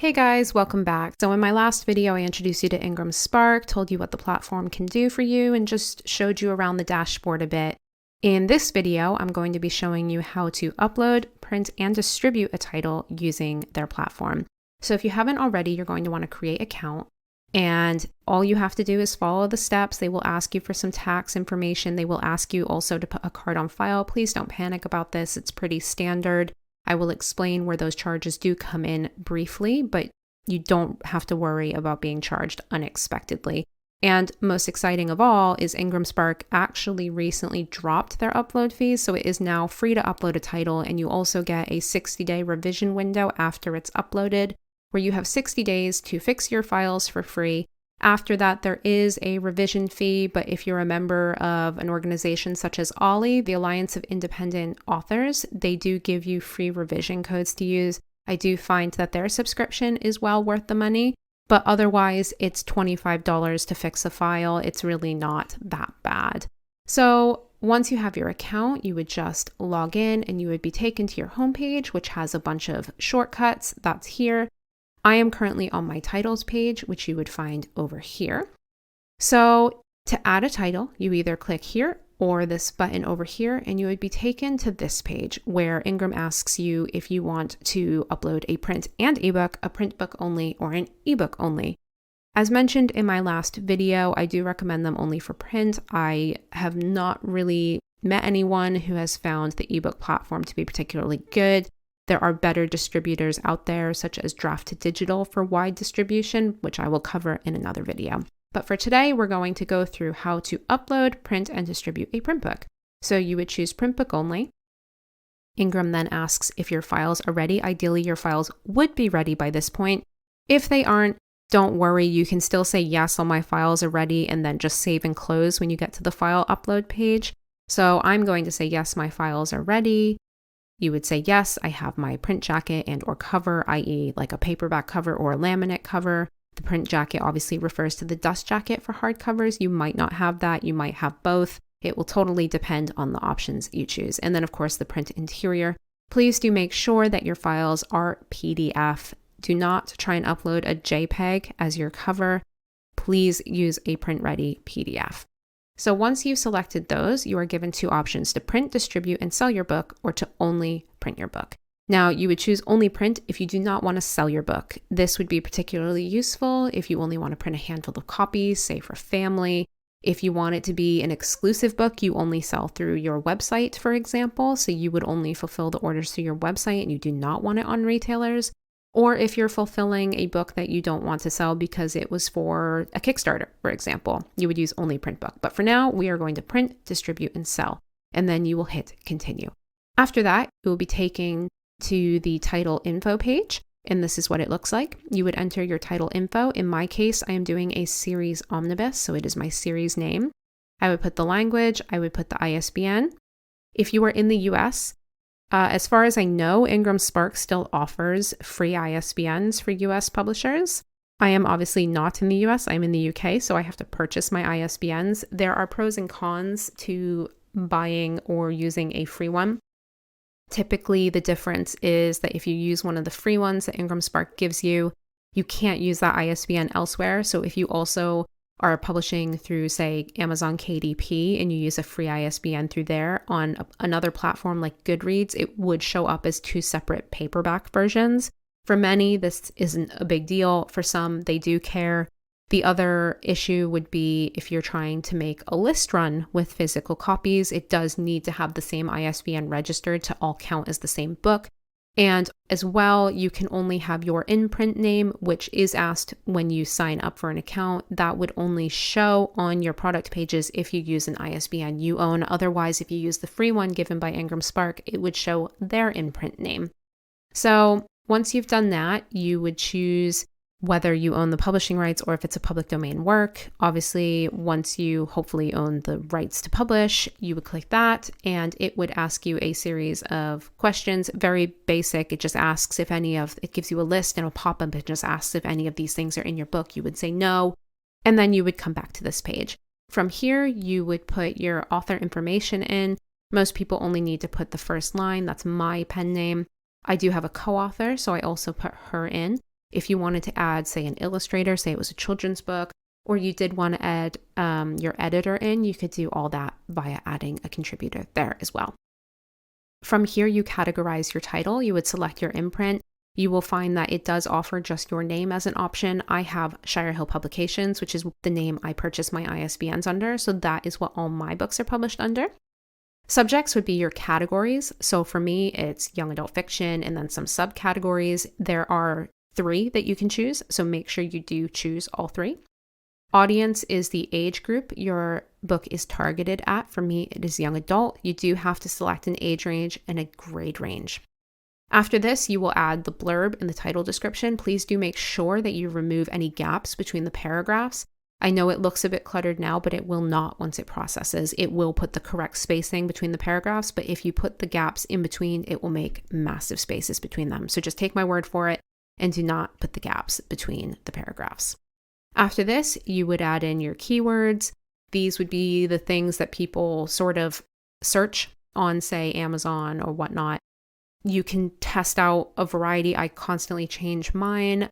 Hey guys, welcome back. So in my last video, I introduced you to IngramSpark, told you what the platform can do for you, and just showed you around the dashboard a bit. In this video, I'm going to be showing you how to upload, print, and distribute a title using their platform. So if you haven't already, you're going to want to create an account, and all you have to do is follow the steps. They will ask you for some tax information. They will ask you also to put a card on file. Please don't panic about this. It's pretty standard. I will explain where those charges do come in briefly, but you don't have to worry about being charged unexpectedly. And most exciting of all is IngramSpark actually recently dropped their upload fees, so it is now free to upload a title, and you also get a 60-day revision window after it's uploaded, where you have 60 days to fix your files for free. After that, there is a revision fee, but if you're a member of an organization such as OLLI, the Alliance of Independent Authors, they do give you free revision codes to use. I do find that their subscription is well worth the money, but otherwise it's $25 to fix a file. It's really not that bad. So once you have your account, you would just log in and you would be taken to your homepage, which has a bunch of shortcuts. That's here. I am currently on my titles page, which you would find over here. So to add a title, you either click here or this button over here, and you would be taken to this page where Ingram asks you if you want to upload a print and ebook, a print book only, or an ebook only. As mentioned in my last video, I do recommend them only for print. I have not really met anyone who has found the ebook platform to be particularly good. There are better distributors out there, such as Draft to Digital for wide distribution, which I will cover in another video. But for today, we're going to go through how to upload, print, and distribute a print book. So you would choose print book only. Ingram then asks if your files are ready. Ideally, your files would be ready by this point. If they aren't, don't worry. You can still say yes, all my files are ready, and then just save and close when you get to the file upload page. So I'm going to say yes, my files are ready. You would say, yes, I have my print jacket and or cover, i.e. like a paperback cover or a laminate cover. The print jacket obviously refers to the dust jacket for hardcovers. You might not have that. You might have both. It will totally depend on the options you choose. And then, of course, the print interior. Please do make sure that your files are PDF. Do not try and upload a JPEG as your cover. Please use a print-ready PDF. So once you've selected those, you are given two options: to print, distribute, and sell your book, or to only print your book. Now, you would choose only print if you do not want to sell your book. This would be particularly useful if you only want to print a handful of copies, say for family. If you want it to be an exclusive book, you only sell through your website, for example. So you would only fulfill the orders through your website and you do not want it on retailers. Or if you're fulfilling a book that you don't want to sell because it was for a Kickstarter, for example, you would use only print book. But for now, we are going to print, distribute, and sell. And then you will hit continue. After that, you will be taken to the title info page. And this is what it looks like. You would enter your title info. In my case, I am doing a series omnibus, so it is my series name. I would put the language. I would put the ISBN. If you are in the US, as far as I know, IngramSpark still offers free ISBNs for US publishers. I am obviously not in the US, I'm in the UK, so I have to purchase my ISBNs. There are pros and cons to buying or using a free one. Typically, the difference is that if you use one of the free ones that IngramSpark gives you, you can't use that ISBN elsewhere. So if you also are publishing through, say, Amazon KDP and you use a free ISBN through there on another platform like Goodreads, it would show up as two separate paperback versions. For many, this isn't a big deal. For some, they do care. The other issue would be if you're trying to make a list run with physical copies, it does need to have the same ISBN registered to all count as the same book. And as well, you can only have your in-print name, which is asked when you sign up for an account. That would only show on your product pages if you use an ISBN you own. Otherwise, if you use the free one given by IngramSpark, it would show their in-print name. So once you've done that, you would choose whether you own the publishing rights or if it's a public domain work. Obviously, once you hopefully own the rights to publish, you would click that and it would ask you a series of questions, very basic. It just asks if it gives you a list and a pop-up. It just asks if any of these things are in your book. You would say no, and then you would come back to this page. From here, you would put your author information in. Most people only need to put the first line. That's my pen name. I do have a co-author, so I also put her in. If you wanted to add, say, an illustrator, say it was a children's book, or you did want to add your editor in, you could do all that via adding a contributor there as well. From here, you categorize your title. You would select your imprint. You will find that it does offer just your name as an option. I have Shire Hill Publications, which is the name I purchased my ISBNs under. So that is what all my books are published under. Subjects would be your categories. So for me, it's young adult fiction and then some subcategories. There are 3 that you can choose. So make sure you do choose all 3. Audience is the age group your book is targeted at. For me, it is young adult. You do have to select an age range and a grade range. After this, you will add the blurb and the title description. Please do make sure that you remove any gaps between the paragraphs. I know it looks a bit cluttered now, but it will not once it processes. It will put the correct spacing between the paragraphs, but if you put the gaps in between, it will make massive spaces between them. So just take my word for it and do not put the gaps between the paragraphs. After this, you would add in your keywords. These would be the things that people sort of search on, say, Amazon or whatnot. You can test out a variety. I constantly change mine.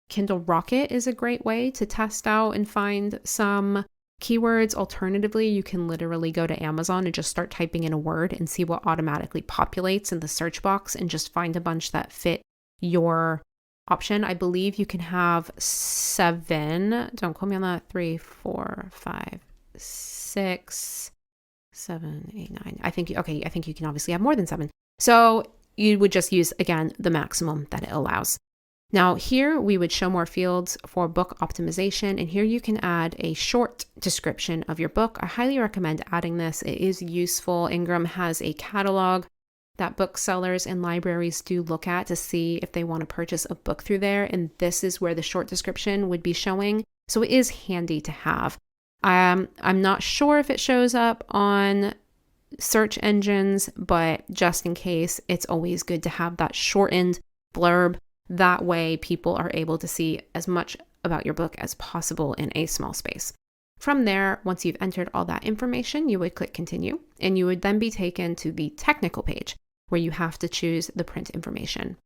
Kindle Rocket is a great way to test out and find some keywords. Alternatively, you can literally go to Amazon and just start typing in a word and see what automatically populates in the search box and just find a bunch that fit your option. I believe you can have 7, don't quote me on that, 3, 4, 5, 6, 7, 8, 9. I think you can obviously have more than 7. So you would just use, again, the maximum that it allows. Now here we would show more fields for book optimization, and here you can add a short description of your book. I highly recommend adding this. It is useful. Ingram has a catalog that booksellers and libraries do look at to see if they want to purchase a book through there, and this is where the short description would be showing. So it is handy to have. I'm not sure if it shows up on search engines, but just in case, it's always good to have that shortened blurb. That way people are able to see as much about your book as possible in a small space. From there, once you've entered all that information, you would click continue, and you would then be taken to the technical page where you have to choose the print information.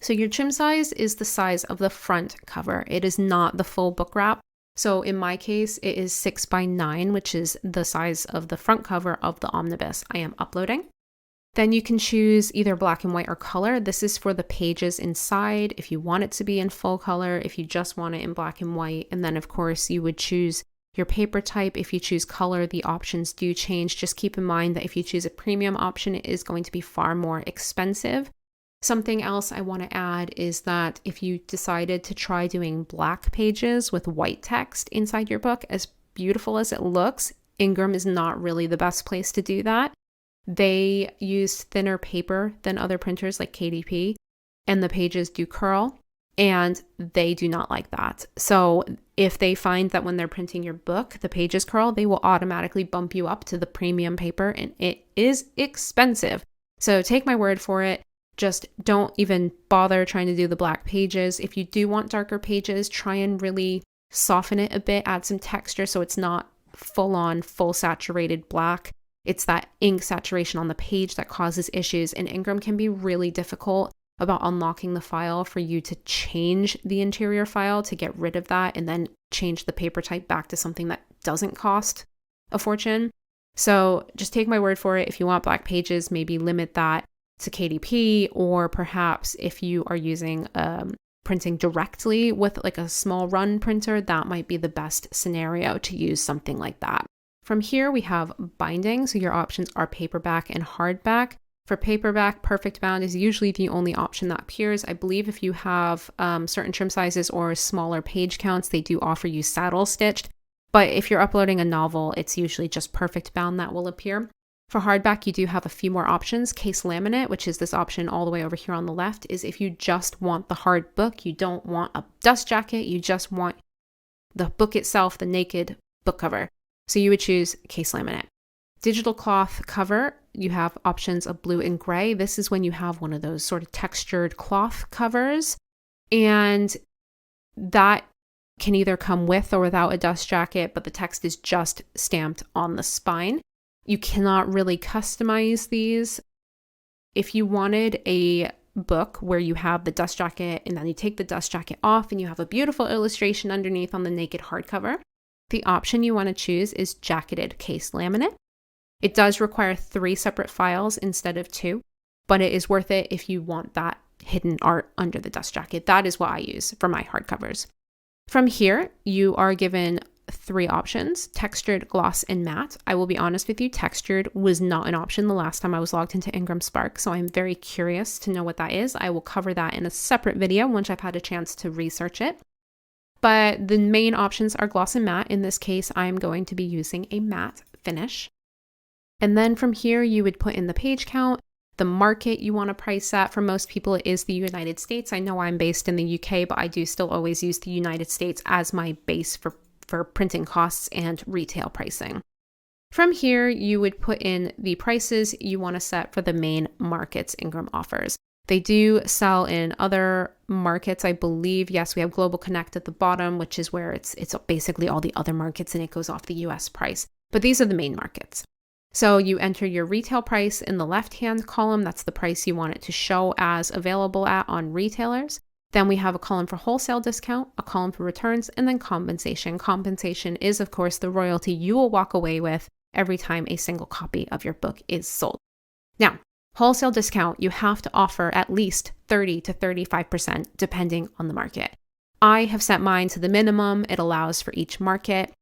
So your trim size is the size of the front cover. It is not the full book wrap. So in my case, it is 6x9, which is the size of the front cover of the omnibus I am uploading. Then you can choose either black and white or color. This is for the pages inside, if you want it to be in full color, if you just want it in black and white. And then of course you would choose your paper type. If you choose color, the options do change. Just keep in mind that if you choose a premium option, it is going to be far more expensive. Something else I want to add is that if you decided to try doing black pages with white text inside your book, as beautiful as it looks, Ingram is not really the best place to do that. They use thinner paper than other printers like KDP, and the pages do curl, and they do not like that. So if they find that when they're printing your book, the pages curl, they will automatically bump you up to the premium paper, and it is expensive. So take my word for it. Just don't even bother trying to do the black pages. If you do want darker pages, try and really soften it a bit, add some texture so it's not full on, full saturated black. It's that ink saturation on the page that causes issues, and Ingram can be really difficult about unlocking the file for you to change the interior file to get rid of that and then change the paper type back to something that doesn't cost a fortune. So just take my word for it. If you want black pages, maybe limit that to KDP, or perhaps if you are using printing directly with like a small run printer, that might be the best scenario to use something like that. From here, we have binding. So your options are paperback and hardback. For paperback, perfect bound is usually the only option that appears. I believe if you have certain trim sizes or smaller page counts, they do offer you saddle stitched. But if you're uploading a novel, it's usually just perfect bound that will appear. For hardback, you do have a few more options. Case laminate, which is this option all the way over here on the left, is if you just want the hard book, you don't want a dust jacket, you just want the book itself, the naked book cover. So you would choose case laminate. Digital cloth cover, you have options of blue and gray. This is when you have one of those sort of textured cloth covers, and that can either come with or without a dust jacket, but the text is just stamped on the spine. You cannot really customize these. If you wanted a book where you have the dust jacket and then you take the dust jacket off and you have a beautiful illustration underneath on the naked hardcover, the option you want to choose is jacketed case laminate. It does require 3 separate files instead of 2, but it is worth it if you want that hidden art under the dust jacket. That is what I use for my hardcovers. From here, you are given 3 options: textured, gloss, and matte. I will be honest with you, textured was not an option the last time I was logged into IngramSpark, so I'm very curious to know what that is. I will cover that in a separate video once I've had a chance to research it. But the main options are gloss and matte. In this case, I'm going to be using a matte finish. And then from here, you would put in the page count, the market you want to price at. For most people, it is the United States. I know I'm based in the UK, but I do still always use the United States as my base for printing costs and retail pricing. From here, you would put in the prices you want to set for the main markets Ingram offers. They do sell in other markets, I believe. Yes, we have Global Connect at the bottom, which is where it's basically all the other markets and it goes off the US price. But these are the main markets. So you enter your retail price in the left-hand column. That's the price you want it to show as available at on retailers. Then we have a column for wholesale discount, a column for returns, and then compensation. Compensation is, of course, the royalty you will walk away with every time a single copy of your book is sold. Now, wholesale discount, you have to offer at least 30 to 35% depending on the market. I have set mine to the minimum it allows for each market.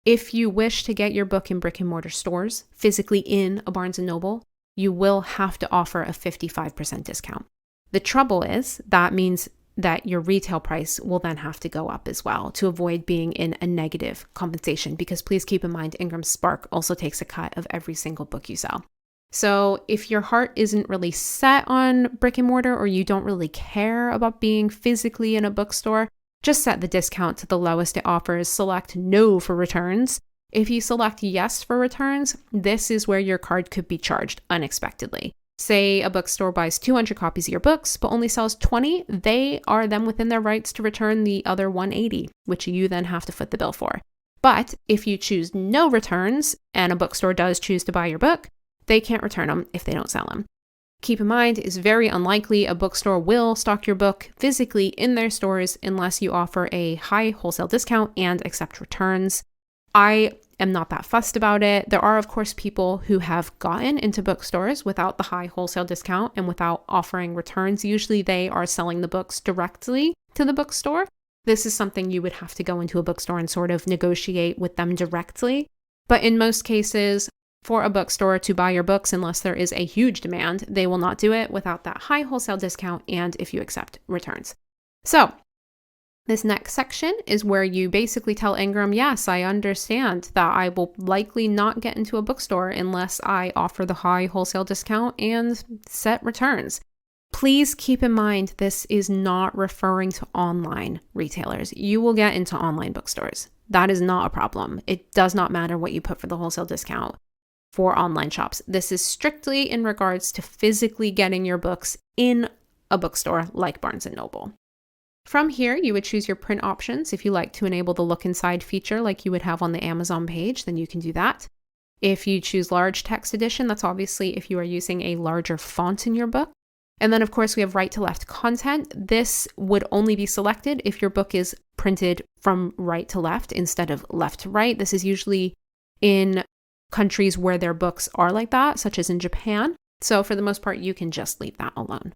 If you wish to get your book in brick and mortar stores, physically in a Barnes & Noble, you will have to offer a 55% discount. The trouble is that means that your retail price will then have to go up as well to avoid being in a negative compensation, because please keep in mind, IngramSpark also takes a cut of every single book you sell. So if your heart isn't really set on brick and mortar, or you don't really care about being physically in a bookstore, just set the discount to the lowest it offers. Select no for returns. If you select yes for returns, this is where your card could be charged unexpectedly. Say a bookstore buys 200 copies of your books, but only sells 20, they are then within their rights to return the other 180, which you then have to foot the bill for. But if you choose no returns, and a bookstore does choose to buy your book, they can't return them if they don't sell them. Keep in mind, it's very unlikely a bookstore will stock your book physically in their stores unless you offer a high wholesale discount and accept returns. I am not that fussed about it. There are, of course, people who have gotten into bookstores without the high wholesale discount and without offering returns. Usually they are selling the books directly to the bookstore. This is something you would have to go into a bookstore and sort of negotiate with them directly. But in most cases, for a bookstore to buy your books, unless there is a huge demand, they will not do it without that high wholesale discount and if you accept returns. So this next section is where you basically tell Ingram, yes, I understand that I will likely not get into a bookstore unless I offer the high wholesale discount and set returns. Please keep in mind, this is not referring to online retailers. You will get into online bookstores. That is not a problem. It does not matter what you put for the wholesale discount for online shops. This is strictly in regards to physically getting your books in a bookstore like Barnes & Noble. From here, you would choose your print options. If you like to enable the look inside feature like you would have on the Amazon page, then you can do that. If you choose large text edition, that's obviously if you are using a larger font in your book. And then, of course, we have right to left content. This would only be selected if your book is printed from right to left instead of left to right. This is usually in countries where their books are like that, such as in Japan. So for the most part, you can just leave that alone.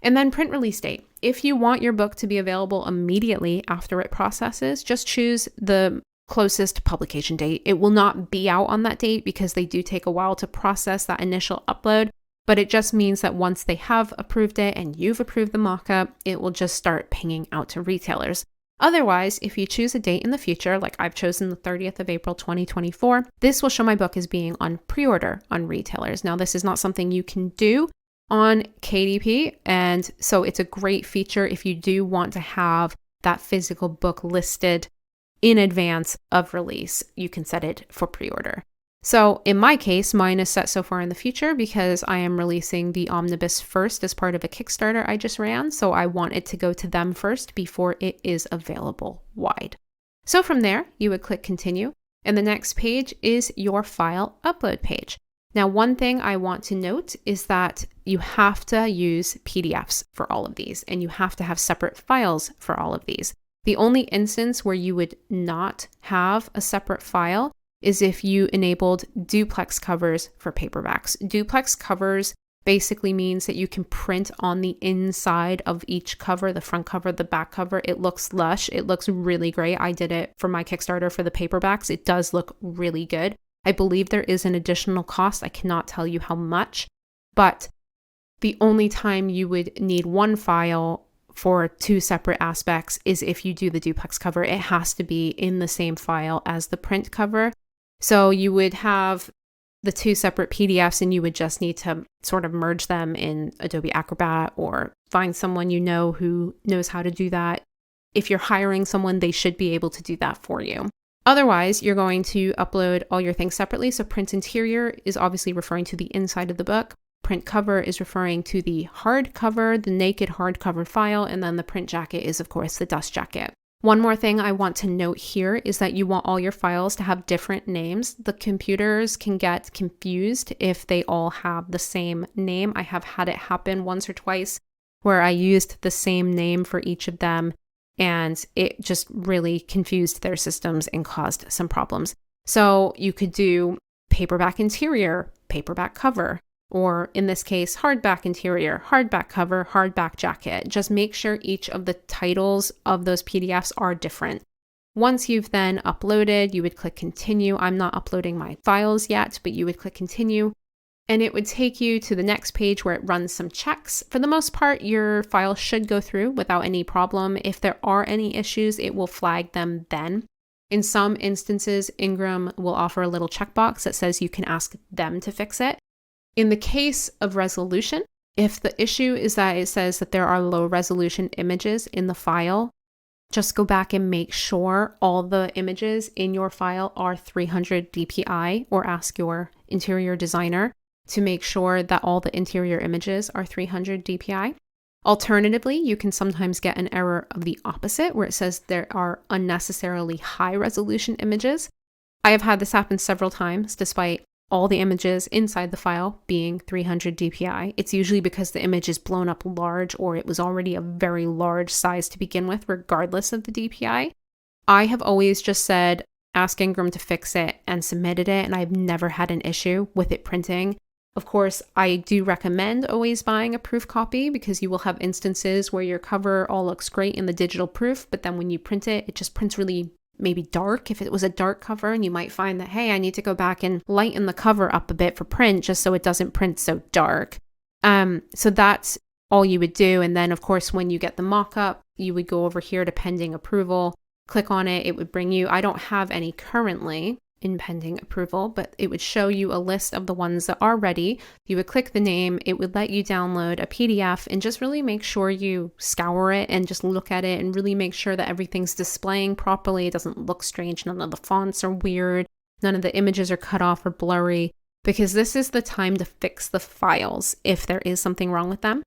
And then print release date. If you want your book to be available immediately after it processes, just choose the closest publication date. It will not be out on that date because they do take a while to process that initial upload, but it just means that once they have approved it and you've approved the mockup, it will just start pinging out to retailers. Otherwise, if you choose a date in the future, like I've chosen the 30th of April, 2024, this will show my book as being on pre-order on retailers. Now, this is not something you can do on KDP, and so it's a great feature if you do want to have that physical book listed in advance of release. You can set it for pre-order. So in my case, mine is set so far in the future because I am releasing the omnibus first as part of a Kickstarter I just ran. So I want it to go to them first before it is available wide. So from there, you would click continue. And the next page is your file upload page. Now, one thing I want to note is that you have to use PDFs for all of these, and you have to have separate files for all of these. The only instance where you would not have a separate file is if you enabled duplex covers for paperbacks. Duplex covers basically means that you can print on the inside of each cover, the front cover, the back cover. It looks lush. It looks really great. I did it for my Kickstarter for the paperbacks. It does look really good. I believe there is an additional cost. I cannot tell you how much, but the only time you would need one file for two separate aspects is if you do the duplex cover. It has to be in the same file as the print cover. So you would have the two separate PDFs and you would just need to sort of merge them in Adobe Acrobat or find someone you know who knows how to do that. If you're hiring someone, they should be able to do that for you. Otherwise, you're going to upload all your things separately. So print interior is obviously referring to the inside of the book. Print cover is referring to the hardcover, the naked hardcover file, and then the print jacket is, of course, the dust jacket. One more thing I want to note here is that you want all your files to have different names. The computers can get confused if they all have the same name. I have had it happen once or twice where I used the same name for each of them, and it just really confused their systems and caused some problems. So you could do paperback interior, paperback cover, or in this case, hardback interior, hardback cover, hardback jacket. Just make sure each of the titles of those PDFs are different. Once you've then uploaded, you would click continue. I'm not uploading my files yet, but you would click continue. And it would take you to the next page where it runs some checks. For the most part, your file should go through without any problem. If there are any issues, it will flag them then. In some instances, Ingram will offer a little checkbox that says you can ask them to fix it. In the case of resolution, if the issue is that it says that there are low resolution images in the file, just go back and make sure all the images in your file are 300 dpi, or ask your interior designer to make sure that all the interior images are 300 dpi. Alternatively, you can sometimes get an error of the opposite where it says there are unnecessarily high resolution images. I have had this happen several times despite all the images inside the file being 300 dpi. It's usually because the image is blown up large or it was already a very large size to begin with, regardless of the dpi. I have always just said, ask Ingram to fix it and submitted it, and I've never had an issue with it printing. Of course, I do recommend always buying a proof copy because you will have instances where your cover all looks great in the digital proof, but then when you print it, it just prints really maybe dark if it was a dark cover, and you might find that, hey, I need to go back and lighten the cover up a bit for print just so it doesn't print so dark. So that's all you would do. And then, of course, when you get the mock-up, you would go over here to pending approval, click on it. It would bring you, I don't have any currently in pending approval, but it would show you a list of the ones that are ready. You would click the name, it would let you download a PDF, and just really make sure you scour it and just look at it and really make sure that everything's displaying properly. It doesn't look strange. None of the fonts are weird. None of the images are cut off or blurry, because this is the time to fix the files if there is something wrong with them.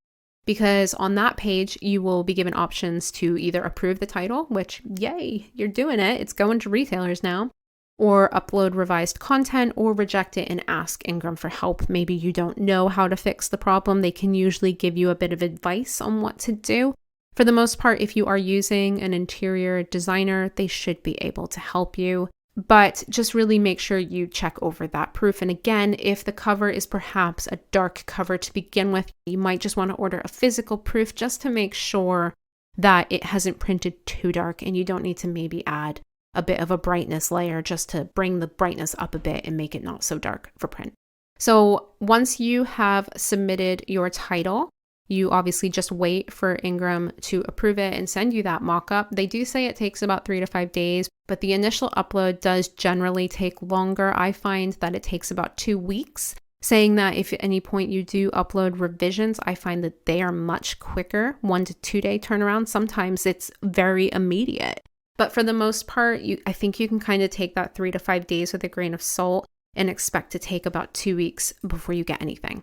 Because on that page, you will be given options to either approve the title, which, yay, you're doing it. It's going to retailers now. Or upload revised content, or reject it and ask Ingram for help. Maybe you don't know how to fix the problem. They can usually give you a bit of advice on what to do. For the most part, if you are using an interior designer, they should be able to help you. But just really make sure you check over that proof. And again, if the cover is perhaps a dark cover to begin with, you might just want to order a physical proof just to make sure that it hasn't printed too dark, and you don't need to maybe add a bit of a brightness layer just to bring the brightness up a bit and make it not so dark for print. So once you have submitted your title, you obviously just wait for Ingram to approve it and send you that mock-up. They do say it takes about 3 to 5 days, but the initial upload does generally take longer. I find that it takes about 2 weeks. Saying that if at any point you do upload revisions, I find that they are much quicker, 1 to 2 day turnaround. Sometimes it's very immediate. But for the most part, I think you can kind of take that 3 to 5 days with a grain of salt and expect to take about 2 weeks before you get anything.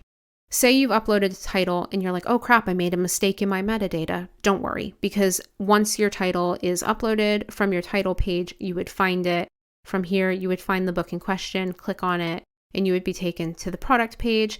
Say you've uploaded a title and you're like, oh crap, I made a mistake in my metadata. Don't worry, because once your title is uploaded from your title page, you would find it. From here, you would find the book in question, click on it, and you would be taken to the product page.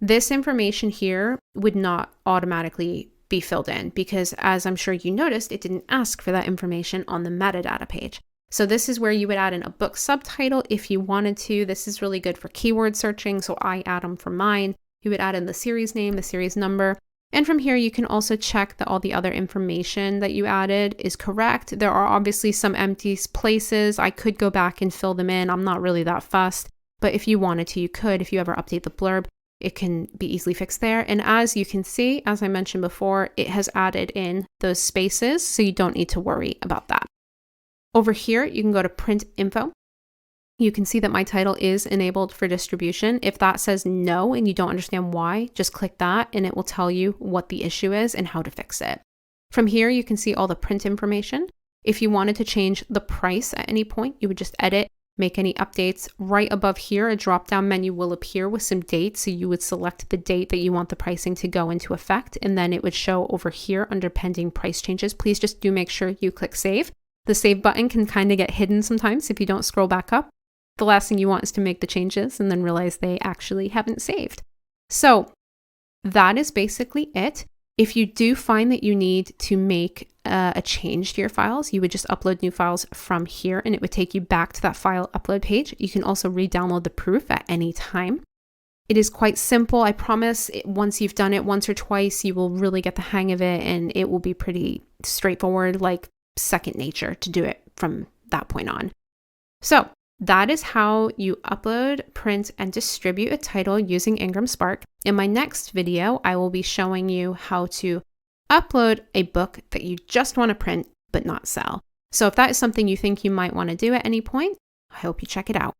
This information here would not automatically be filled in because, as I'm sure you noticed, it didn't ask for that information on the metadata page. So this is where you would add in a book subtitle if you wanted to. This is really good for keyword searching, so I add them for mine. You would add in the series name, the series number, and from here you can also check that all the other information that you added is correct. There are obviously some empty places. I could go back and fill them in. I'm not really that fussed, but if you wanted to, you could. If you ever update the blurb, it can be easily fixed there. And as you can see, as I mentioned before, it has added in those spaces, so you don't need to worry about that. Over here, you can go to print info. You can see that my title is enabled for distribution. If that says no and you don't understand why, just click that and it will tell you what the issue is and how to fix it. From here, you can see all the print information. If you wanted to change the price at any point, you would just edit, make any updates. Right above here, a drop-down menu will appear with some dates. So you would select the date that you want the pricing to go into effect, and then it would show over here under pending price changes. Please just do make sure you click save. The save button can kind of get hidden sometimes if you don't scroll back up. The last thing you want is to make the changes and then realize they actually haven't saved. So that is basically it. If you do find that you need to make a change to your files, you would just upload new files from here and it would take you back to that file upload page. You can also re-download the proof at any time. It is quite simple. I promise once you've done it once or twice, you will really get the hang of it and it will be pretty straightforward, like second nature to do it from that point on. So that is how you upload, print, and distribute a title using IngramSpark. In my next video, I will be showing you how to upload a book that you just want to print but not sell. So if that is something you think you might want to do at any point, I hope you check it out.